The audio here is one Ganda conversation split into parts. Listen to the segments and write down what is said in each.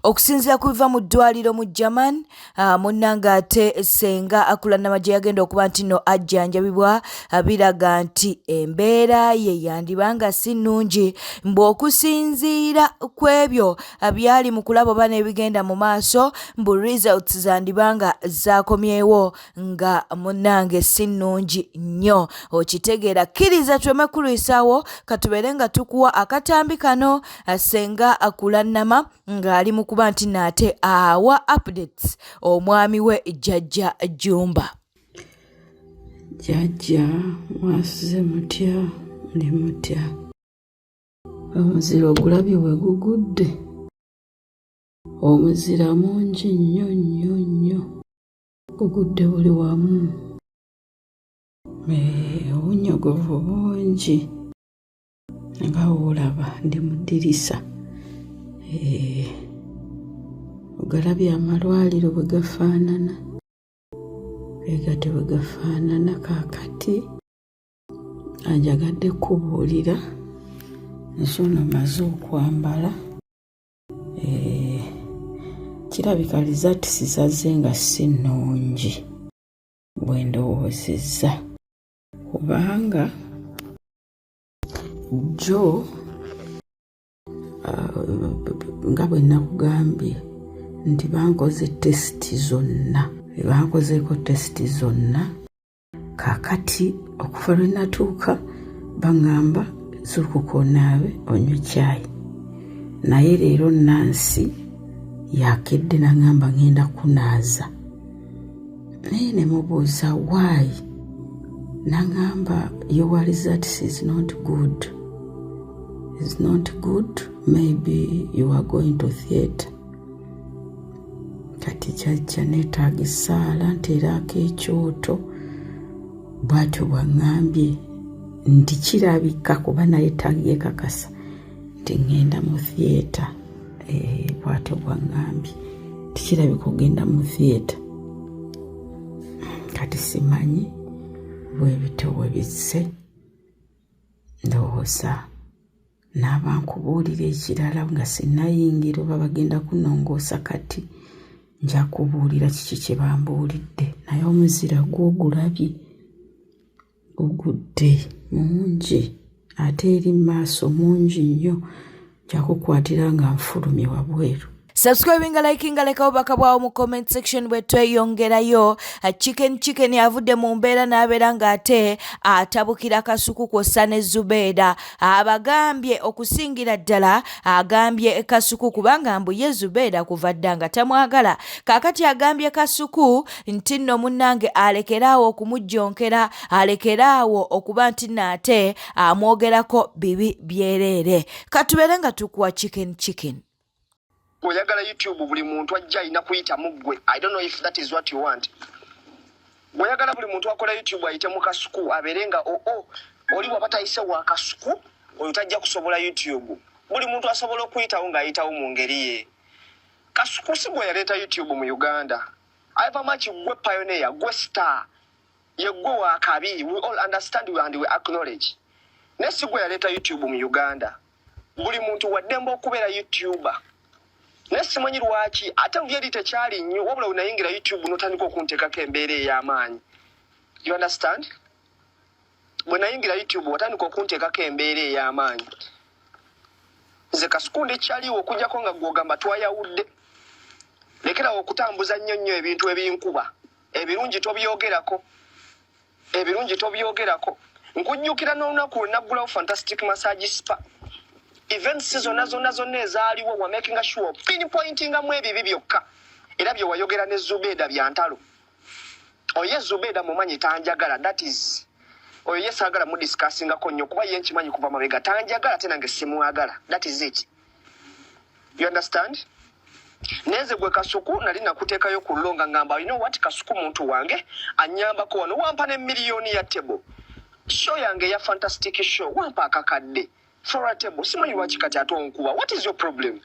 Okusinziira ku biva mu ddwaliro mu German, munnanga ate senga Akulanamagye yagenda okuba nti no ajjanjabibwa biraga nti embeera ye yandibanga si nnungi okusinziira ku ebyo byali mu kulaba oba n'ebigenda mu maaso mbu results zandibanga zaakomyewo nga munnange si nnungi nnyo. Okitegeera kkiriza tweme kulwisaawo katubeere nga tukuwa akatambi kano senga Akulanama ng'ali mu kuba nti naate awa updates omwami we Jjajja Jumba. Jjajja mwasize mutya muli mutya? Omuzira ogulabye bwe gugudde, omuzira mungi nnyo nnyo nnyo, gugudde buli wamu, obunyogovu bungi nga woolaba ndi mu ddirisa. Ogalabye amalwaliro bwe gafaanana, beegatyo bwe gafaanana. Kaakati anjagadde kubuulira nsono maze okwambala, kirabika results zaze nga si nnungi bwe ndowoozezza, kubanga jjo nga bwe nakugambye nti bankoze tesiti zonna, bankozeeko tesiti zonna. Kaakati okuva lwe natuuka baŋŋamba zuukuka onaabe onywe caayi, naye leero Nansi yakedde n'aŋŋamba ŋŋenda kunaaza. Naye ne mubuuza why, n'aŋŋamba your results is not good. It's not good, maybe you are going to theatre. Kati Jjajja neetaaga essaala nteerako ekyoto, bw'atyo bw'aŋŋambye nti kirabika kuba naye tabyekakasa nti ŋŋenda mu theatre. Bw'atyo bw'aŋŋambye nti kirabika ogenda mu theatre. Kati simanyi bwe bityo bwe bizze, ndowooza naaba nkubuulira ekirala nga sinnayingira oba bagenda kunongoosa. Kati nja kubuulira kiki kye bambuulidde, naye omuzira gw'ogulabye gugudde mungi ate eri maaso mungi nnyo, nja kukwatira nga nfulumye wabweru. Subscribing, liking, leka obubaka bwawo mu comment section bwe tweyongerayo. Chicken yavudde mu mbeera n'abeera ng'ate atabukira Kasuku kw'ossa ne Zubeida. Abagambye okusingira ddala, agambye Kasuku kubanga mbu ye Zubeida kuva dda nga tamwagala. Kaakati agambye Kasuku nti nno munnange alekeraawo okumujjonkera, alekeraawo okuba nti naate amwogerako bibi byereere. Katubeere nga tukuwa chicken. Oyagala YouTube buli muntu ajja alina kuyita muggwe. I don't know if that is what you want. Oyagala buli muntu akola YouTube ayite mu Kasuku abeerenga oli bw'aba tayise wa Kasuku oyo tajja kusobola YouTube. Buli muntu asobola okuyitawo ng'ayitawo mu ngeri ye. Kasuku si gwe yaleeta YouTube mu Uganda. However much gwe pioneer, gwe star, ye gwe wa kabi, we all understand and we acknowledge. Ne si gwe yaleeta YouTube mu Uganda. Buli muntu waddemba okubeera YouTuber. Nesimanyi lwaki ate byeri tekyali nnyo wabula unayingira YouTube notandika okunteekako embeera ey'amaanyi. You understand? Bwe nayingira YouTube watandika okunteekako embeera ey'amaanyi. Nze Kasuku ndikyaliwo okujjako nga gw'ogamba twayawudde. Lekerawo okutambuza nnyo ebintu ebinkuba. Ebirungi tobyogerako. Nkujjukira n'olunaku lwe naggulawo Fantastic Massage Spa. Events zonna ezaaliwo wa making sure pinpointinga mu ebibi byokka. Era bye wayogera ne Zubeida bya ntalo. Oye Zubeida mumanyi tanjagala, that is. Oye saagala mu discussingako nnyo kuba ye nkimanyi kuva mabega tanjagala ate nange simwagala. That is it. You understand? Neze gwe Kasuku nali nakuteekayo ku Lulonga ngamba, you know what, Kasuku muntu wange anyambako wano wampa ne miliyoni ya table. Show yange ya Fantastic Show wampa akakadde. For a table, simanyi lwaki kati ate onkuba. What is your problem?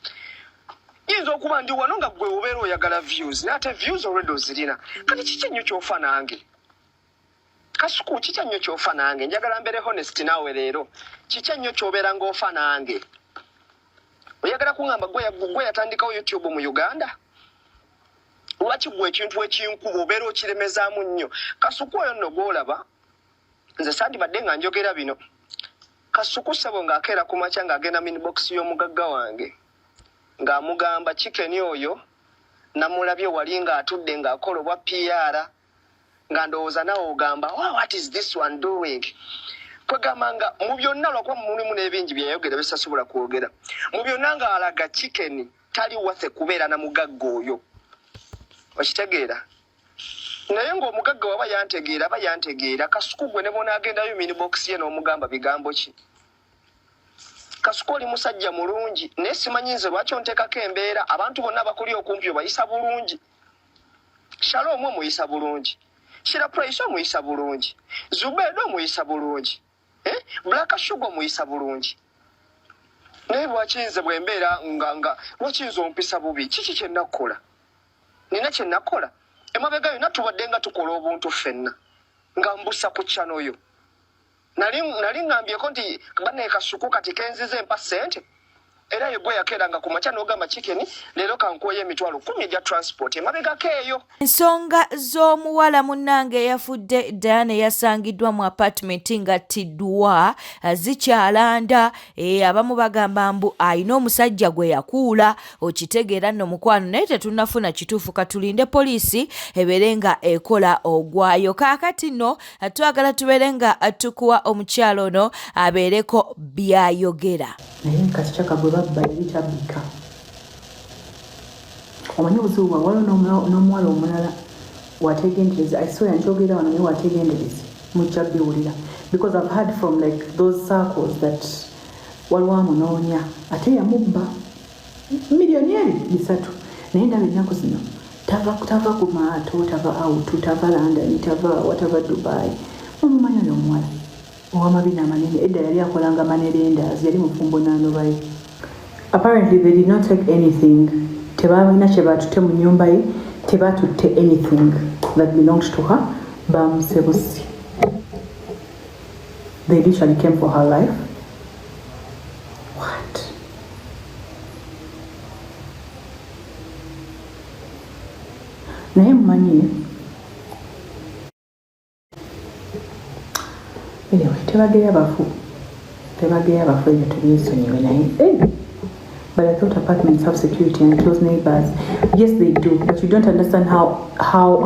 Yinza okuba ndi wano nga gwe obeera oyagala views. Nate views already ozirina. Kati kiki ennyo ky'ofa nange? Kasuku kiki ennyo ky'ofa nange? Njagala mbeere honest naawe leero. Kiki ennyo ky'obeera ng'ofa nange? oyagala kuŋŋamba gwe yatandikawo YouTube mu Uganda? Lwaki gwe ekintu ekinkuba obeera okiremezaamu nnyo? Kasuku oyo nno gw'olaba, nze sandibadde nga njogera bino. Kasuku ssebo ng'akeera ku makya ng'agenda minbox y'omugagga wange ng'amugamba chicken oyo namulabye wali ng'atudde ng'akola obwa PR nga ndowooza nawe ogamba what is this one doing? Kwegamba nga mu byonna lwakuba mulimu n'ebingi bye yayogera bye sasobola kwogera. Mu byonna ng'alaga chicken tali waffe kubeera na mugagga oyo. Okitegeera? Naye ng'omugagga waba yantegeera Kasuku gwe ne bona agendayo minibox ye n'omugamba bigambo ki? Kasuku oli musajja mulungi naye simanyi nze lwaki onteekako embeera abantu bonna bakuli okumpi obayisa bulungi. Shalom omuyisa bulungi, Shira Price omuyisa bulungi, Zubedo omuyisa bulungi, Black Sugar omuyisa bulungi. Naye lwaki nze bwe mbeera nga lwaki nze ompisa bubi? Kiki kye nakola? Nina kye nakola? Emabega yonna tubadde nga tukola obuntu ffenna nga mbusa ku channel yo. Nali ngambyeko nti banne Kasuku kati kenzize empa ssente era yegwe yakeeranga ku makya n'ogamba chicken leero kankuoyo emitwalo 10 egya transport emabegako eyo. Ensonga z'omuwala munnange eyafudde Diana yasangiddwa mu apartment ng'attiddwa zikyalanda. Abamu bagamba mbu ayina omusajja gwe yakuula, okitegeera nno mukwano, naye tetunnafuna kituufu. Katulinde poliisi ebeere nga ekola ogwayo. Kaakati nno twagala tubeere nga tukuwa omukyalo ono abeereko byayogera. Naye kati kyaka gwe babba ebitabika omanyi obuzibu bwa waliwo n'omuwala omulala wategendereza aisoya njogera wano naye wategendereza mujja biwulira because I've heard from like those circles that waliwo amunoonya ate yamubba miliyoni 3 naye ndaba ennaku zino tava ku maato, tava autu, tava London, tava whatever Dubai. Omumanya n'omuwala ow'amabina amanene edda yali akolanga manerendas yali mufumbo n'anobaye. Apparently they did not take anything. Tebalina kye batutte mu nnyumba ye, tebatutte anything that belonged to her. Bamusebusi. They literally came for her life. What? Naye mumanyi anyway, tebageya abafu ebyo tubyesonyiwe naye. But I thought apartments have security and close neighbors. Yes, they do, but you don't understand how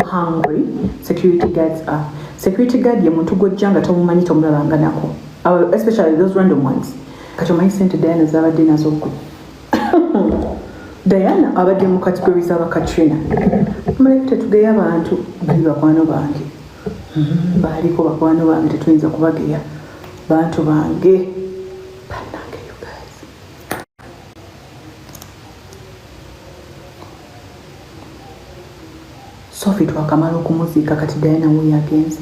hungry security guards are. Security guard ye muntu gwojja nga tomumanyi tomulabanga nako, especially those random ones. Kati omanyi sente Diana z'abadde nazo gwe. Diana abadde mu categories aba Katrina. Muleke tetugeya abantu bali bakwano bange. Baliko bakwano bange tetuyinza kubageya bantu bange. Bannange you guys. Sophie twakamala okumuziika kati Diana we yagenze.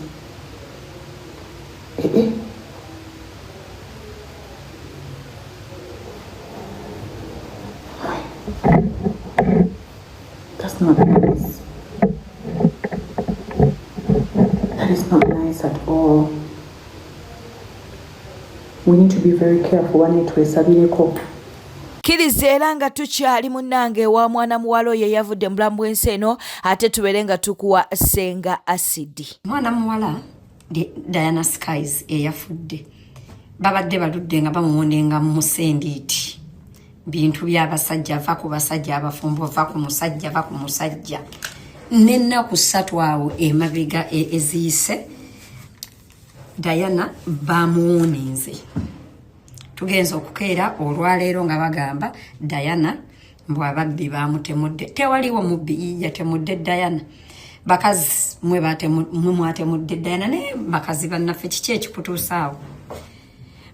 That's not nice. That is not nice at all. We need to be very careful. Wanetwesabireko. Kiriza era nga tukyali munnange wa mwana muwala oyo yavudde mu bulamu bw'ensi eno, ate tubeere nga tukuwa Senga Acid. Mwana muwala Diana Skies eyafudde babadde baludde nga bamuwondenga mu musendiiti bintu by'abasajja, va ku basajja abafumbo, va ku musajja n'ennaku 3 awo emabega eziyise Diana bamuwonenze. Tugenza okukeera olwaleero nga bagamba Diana mbw ababbi bamutemudde. Tewaliwo mubbi yatemudde Diana. Bakazi mwe mwatemudde Diana ne bakazi bannaffe kiki ekikutuusaawo?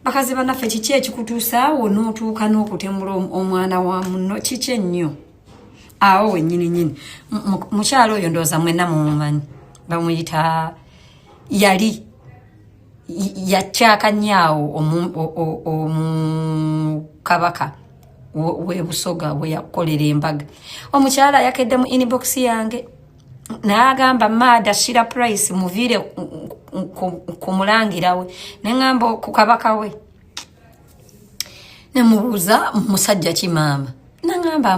Bakazi bannaffe kiki ekikutuusaawo n'otuuka n'okutemula omwana wa munno? Kiki ennyo awo wennyini mukyalo oyo ndowooza mwenna mumumanyi, bamuyita yali yakyaka nnyawo omukabaka we Busoga we yakolera embaga. Omukyala yakedde mu inbox yange n'agamba Mada Shira Price muviire ku mulangira we, neŋŋamba ku kabaka we. ne mubuuza musajja ki maama nangamba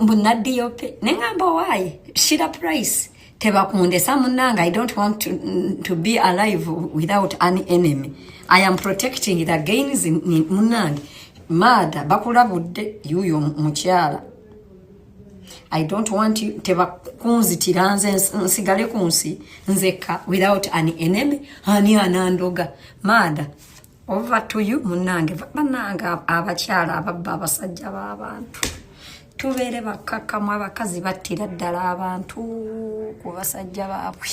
mbu naddiyope nengamba why Sheila Price tebakundesa munanga I don't want to be alive without an enemy. I am protecting the gains in munange mada bakulabudde yuyo mukyala. I don't want you tebakunzitira nze nsigale kunsi nzeka without an enemy ani anandoga mada over to you munange bananga abakyala ababba abasajja b'abantu tubeere bakakkamu abakazi battira ddala abantu ku basajja baabwe.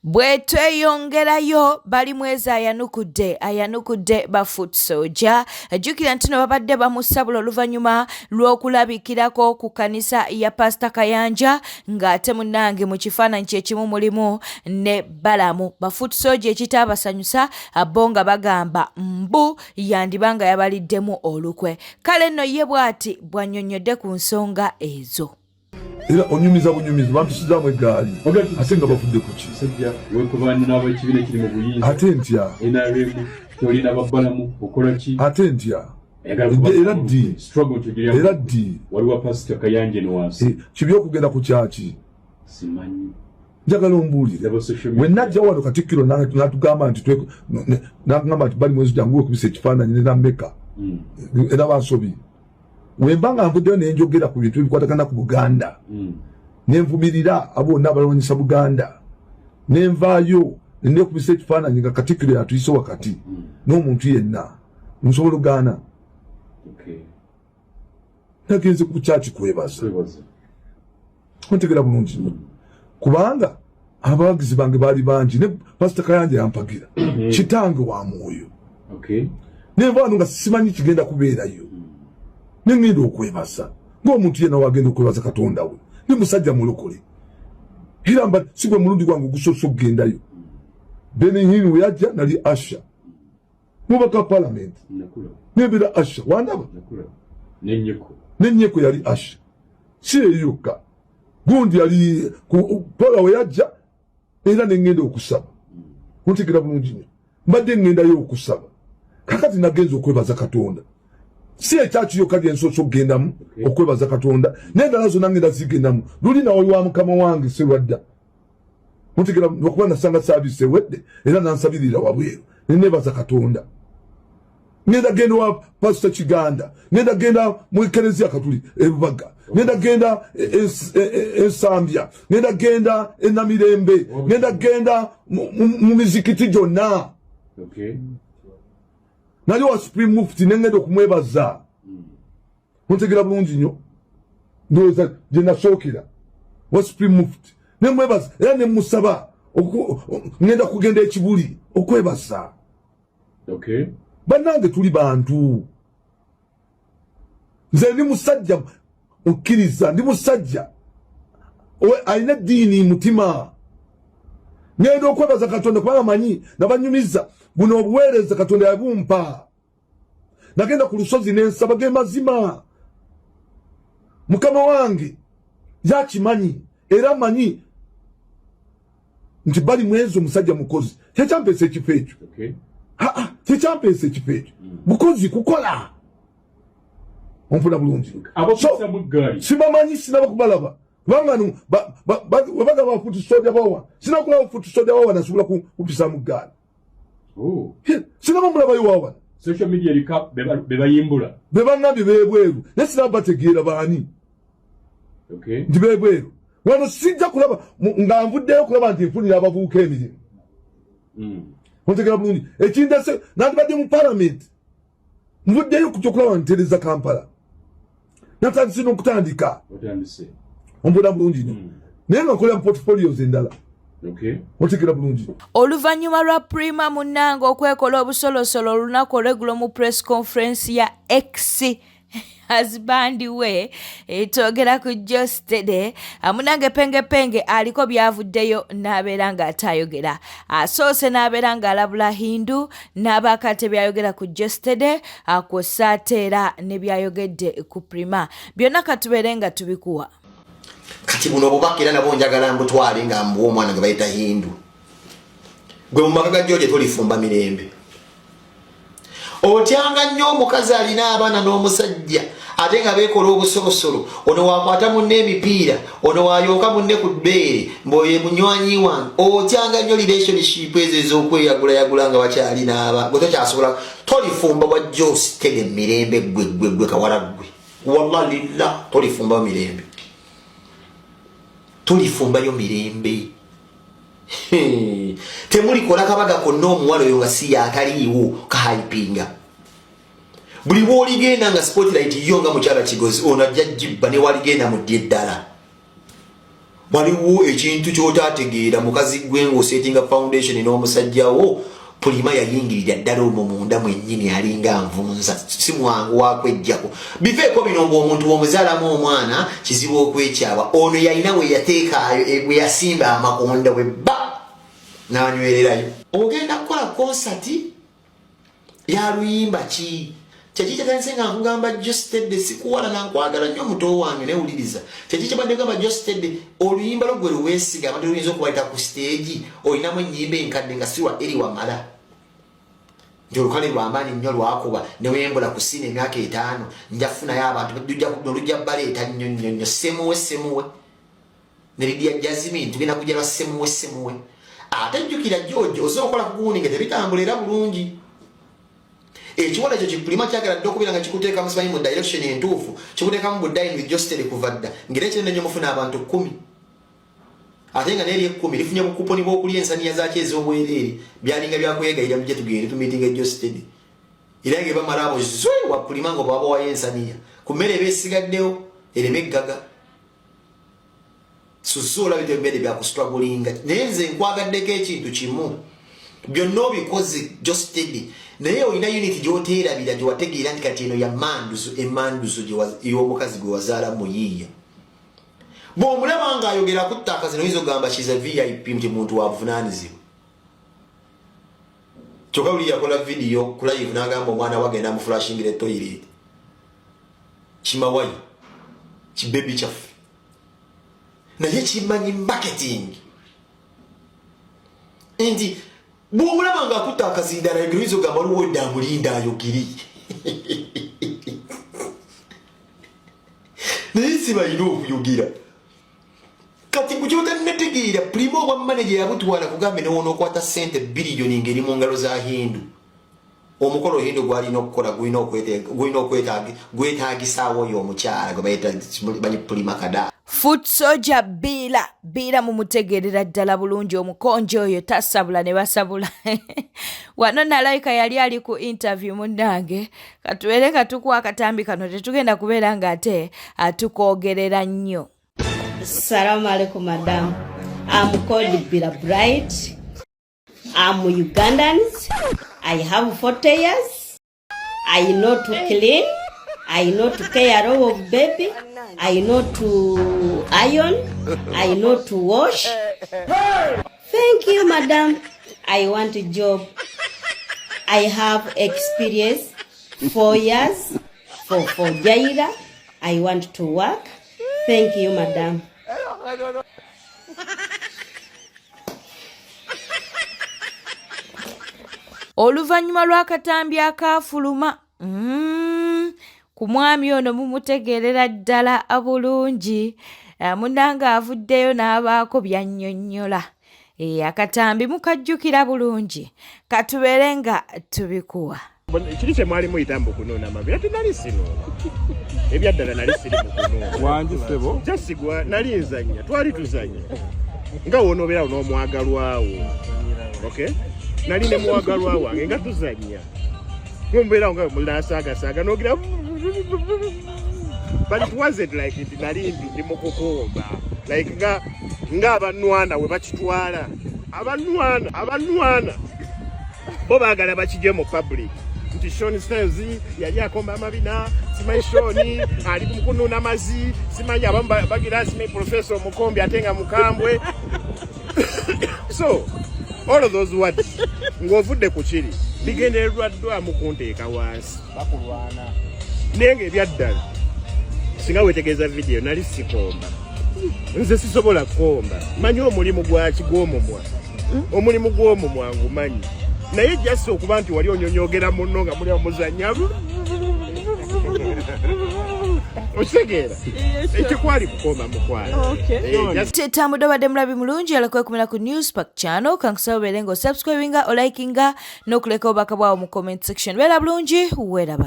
Bwe tweyongerayo bali mwezi ayanukudde ba Foot Soldier. Jjukira nti no babadde bamusabula oluvannyuma lw'okulabikirako ku kanisa ya Pastor Kayanja ng'ate munnange mu kifaananyi kyekimu mulimu ne Balamu. Ba Foot Soldier ekitaabasanyusa bo nga bagamba mbu yandibanga yabaliddemu olukwe. Kale nno ye bw'ati bw'annyonnyodde ku nsonga ezo. Era onyumiza bampisizaamu eggaali ate nga bafudde ku ki ate ntya ate ntya era ddi kibi okugenda ku kyaki njagala ombuulire we najja wano Katikkiro n'atugamba nti bali mwezi jangu wekubisa ekifaananyi ne Meka era bansobi wemba nga nvuddeyo nenjogera ku bintu ebikwatagana ku Buganda nenvumirira abo bonna abalwanyisa Buganda nenvaayo nekubisa ekifaananyi nga Katikkiro yatuyise wakati n'omuntu yenna nsobola ogaana nagenze ku kyaki kwebaza ontegera bulungi kubanga abawagizi bange baali bangi ne Pastor Kayanja yampagira kitange wa mwoyo nenvaano nga simanyi kigenda kubeerayo nengenda okwebaza ng'omuntu yenna wagenda okwebaza Katonda we ne musajja mulokole era mba si gwe mulundi gwange ogusoose okugendayo Benihini we yajja nali Asha mubaka parliament nebera Asha wandaba nenyeko yali Asha si eyokka gundi yali Paula we yajja era nengenda okusaba ontegera bulungi nnyo mbadde ngendayo okusaba kakati nagenza okwebaza Katonda si ekyakiyo kali ensoso okugendamu okwebaza Katonda n'endala zonna ngenda zigendamu luli nawali wa mukama wange Serwadda ontegera okuba nasanga saabisi ewedde era nansabirira wabweru nenebaza Katonda ngenda genda wa Pastor Kiganda ngenda genda mu Ekereziya Katuli ebubaga ngenda genda Ensambya ngenda genda Enamirembe ngenda genda mu mizikiti gyonna nali wa Supreme Mufti nengenda okumwebaza ontegera bulungi nnyo ndowooza gye nasookera wa Supreme Mufti nemwebaza era nemusaba ngenda kugenda ekibuli okwebaza bannange tuli bantu nze ndi musajja okkiriza ndi musajja alina eddiini mutima ngenda okwebaza Katonda kubanga manyi nabanyumiza buno obuweereza Katonda yabumpa nagenda ku lusozi nensaba ge mazima mukama wange yakimanyi era manyi nti bali mwezi omusajja mukozi tekyampeesa ekifo ekyo tekyampeesa ekifo ekyo bukozi kukola onfuna bulungi sibamanyi sinaba kubalaba kubanga webaga ba Foot Soldier bawa sinakulaba Foot Soldier bawa nasobola kupisa mu ggaali sinaba mulabayo wawa social media erika bebayimbula bebangambye beebweru naye sinaba bategeera baani nti beebweru wano sijja kulaba nga nvuddeyo kulaba nti nfunira abavubuka emirimu ontegera bulungi ekindase nandibadde mu parliament nvuddeyo kyokulaba ntereza Kampala natandise n'okutandika ombula bulungi nnyo naye nga nkolera mu portfolios endala otegera bulungi oluvannyuma lwa Prima munnange okwekola obusolosolo olunaku olweggulo mu press conference ya X husband we etogera ku Jostede amunange penge aliko byavuddeyo n'abeera nga atayogera asoose n'abeera nga alabula Hindu n'abakate byayogera ku Jostede akwosaateera ne byayogedde ku Prima byonna katubeere nga tubikuwa. kati buno bubakira nabo njagala mbutwale nga mbuwo omwana gwe bayita Hindu gwe mu maka ga George tolifumba mirembe otyanga nnyo omukazi alina abaana n'omusajja ate nga beekola obusolosolo ono wakwata munne emipiira ono wayooka munne ku bbeere mboye munywanyi wange otyanga nnyo relationship ezo ez'okweyagula nga wakyali n'aba gwe tokyasobola tolifumba wajja ositege mirembe gwe kawala gwe wallahi lillah tolifumbayo mirembe tulifumbayo mirembe temulikola kabaga konna omuwala oyo nga si yakaliiwo kahayipinga buli bw'oligenda nga spotlight yo nga mukyala Kigozi ono ajja jibba ne waligenda mu ddye ddala waliwo ekintu ky'otaategeera mukazi gwe ng'osetinga foundation n'omusajjawo Pulima yayingirira ddala omwo munda mwennyini alinga nvunza si mwangu wakwejjako bifeeko bino ng'omuntu omuzaalamu omwana kizibu okwekyaba ono yalina we yateekaayo bwe yasimba amakonda bwe bba n'anywererayo ogenda kukola konsati ya luyimba ki kyekikyatanise nga nkugamba Jostedde sikuwala nankwagala nnyo muto wange newuliriza kyekikibadde gamba Jostedde oluyimba lwo gwe luweesiga abantu luyinza okubayita ku stage olinamu ennyimba enkadde nga si lwa eri wamala nti olukale lwamaanyi nnyo lwakuba newembula ku siina emyaka 5 njafunayo abantu nolujja baleeta nnyo semuwe ne Lydia Jasmine tugenda kujja lwa semuwe ate jjukira George osobola okukola ku guuni nga tebitambula era bulungi ekiwala ekyo Kipulima kyagala dde okubeera nga kikuteeka musimanyi mu direction entuufu kikuteekamu budine with Jostedde kuva dda ngera ekirenda nnyo mufuna abantu 10 ate nga n'eri 10 lifunye bukuponi bw'okulya ensaniya zaaki ez'obwereere byalinga byakwegayira mujje tugende tumiitinga Jostedde era nga bamala abo zwe wa Pulima nga bwaba wayo ensaniya ku mmere eba esigaddewo ereme eggaga susuula bito emmere byakustruglinga naye nze nkwagaddeko ekintu kimu byonna obikoze Jostedde naye olina unit gy'oteerabira gye wategeera nti kati eno ya emanduzo ey'omukazi gwe wazaala muyiiya bw'omulaba ng'ayogera ku ttaka zino oyinza ogamba kiza VIP nti muntu wabuvunaanizibwa kyokka buli yakola vidiyo ku live n'agamba omwana wagenda amufulashingira etoilet kimawayi kibebi kyaffe naye kimanyi marketing nti bw'omulaba ng'akutta akazindaala yogera oyinza ogamba waliwo edda amulinda ayogeri naye sibalina okuyogera kati kukyotannetegeera Pulima obwa manager yabutwala kugambe newona okwata ssente biliyoni ng'eri mu ngalo za Hindu omukolo Hindu gwalina okukola gwetaagisaawo oyo omukyala gwe bayita banyi Pulima kada Foot Soldier Biira mumutegeerera ddala bulungi omukonjo oyo tasabula ne basabula wano nalayika yali ali ku interview munnange katubeere nga tukuwa akatambi kano tetugenda kubeera nga ate atukoogerera nnyo. Assalamu alaikum, madam. I'm called Biira Bright. I'm Ugandan. I have 40 years. I know to clean. I know to care of baby. I know to iron. I know to wash. Thank you, madam. I want a job. I have experience 4 years for Jaira. I want to work. Thank you, madam. Oluvannyuma lw'akatambi akaafuluma ku mwami ono mumutegeerera ddala bulungi munnange avuddeyo n'abaako byannyonnyola akatambi mukajjukira bulungi katubeere nga tubikuwa kiri kye mwali muyita mbu kunuuna mabi ate nali sinuuna ebyaddala nali siri mu kunuuna wangi sebo jasigwa nali nzanya twali tuzanya nga wonoobeerawo n'omwagalwawo okay nali ne mwagalwa wange nga tuzanya mumbeerawo nga mulinasaagasaaga nogira but it wasn't like it nali ndi mu kukumba like nga abanwana we bakitwala abanwana bo baagala bakijje mu public nti Sean Styles yali akomba amabina simanyi Sean ali kumukunuuna mazi simanyi abamu bagira simanyi Professor Mukombi ate nga mukambwe so all of those words ng'ovudde ku kiri bigendereddwa ddwa mu kunteeka wansi bakulwana naye ng'ebyaddala singa weetegeeza vidiyo nali sikomba nze sisobola kukomba manyi omulimu gwaki gw'omumwa omulimu gw'omumwa ngumanyi naye jasi okuba nti wali onyonyogera munno nga muli omuzanya osegeera ekikwali kukoma mukwala tetambudde obadde mulabi mulungi alakwekumira ku News Park channel kankusaba obeere ng'osubscribinga olikinga n'okuleka obubaka bwawo mu comment section beera bulungi weeraba